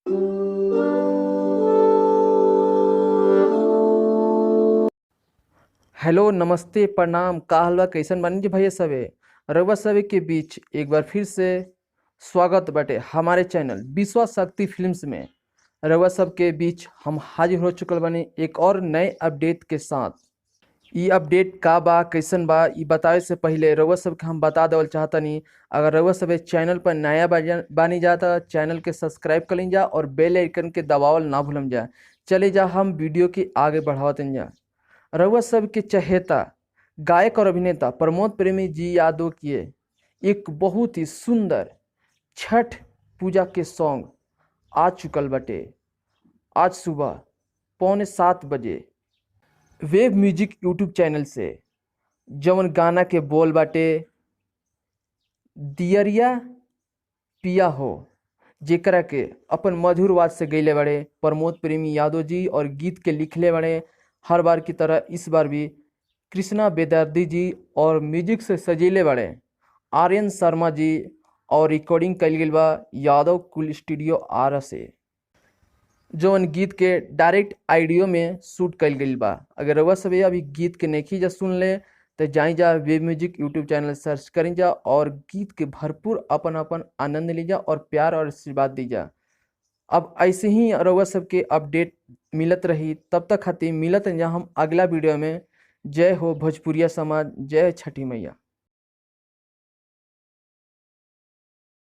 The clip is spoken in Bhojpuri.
हेलो, नमस्ते, प्रणाम, का हाल बा? कैसन बानी जी भैया सबे? रउआ सभे के बीच एक बार फिर से स्वागत बाटे हमारे चैनल विश्वास शक्ति फिल्म्स में। रउआ सब के बीच हम हाजिर हो चुकल बानी एक और नए अपडेट के साथ। ई अपडेट का बा, कैसन बा, ई बतावे से पहले रउआ सबके हम बता देवल चाहतनी। अगर रउआ सब चैनल पर नया बानी जाता, चैनल के सब्सक्राइब कर जा और बेल आइकन के दबावल ना भूलम जा। चले जा हम वीडियो के आगे बढ़ावतन जा। रउआ सब के चहेता गायक और अभिनेता प्रमोद प्रेमी जी यादव किए एक बहुत ही सुंदर छठ पूजा के सॉन्ग आ चुकल बटे। आज सुबह 6:45 बजे वेब म्यूजिक यूट्यूब चैनल से जवन गाना के बोल बाटे दियरिया पिया हो, जेकरा के अपन मधुर आवाज से गईले बड़े प्रमोद प्रेमी यादव जी और गीत के लिखले बड़े हर बार की तरह इस बार भी कृष्णा बेदर्दी जी और म्यूजिक से सजीले बड़े आर्यन शर्मा जी और रिकॉर्डिंग कल गई बा यादव कुल स्टूडियो आरा से, जौन गीत के डायरेक्ट आइडियो में शूट कल गई बा। अगर रउआ सब अभी गीत के नहीं जा सुन ले तो जाई जा web music YouTube channel search करी जा और गीत के भरपूर अपन अपन आनंद लीजा और प्यार और आशीर्वाद दीजा। अब ऐसे ही रउआ सबके अपडेट मिलत रही, तब तक खातिर मिलत जा हम अगला वीडियो में। जय हो भोजपुरिया समाज, जय छठी मैया।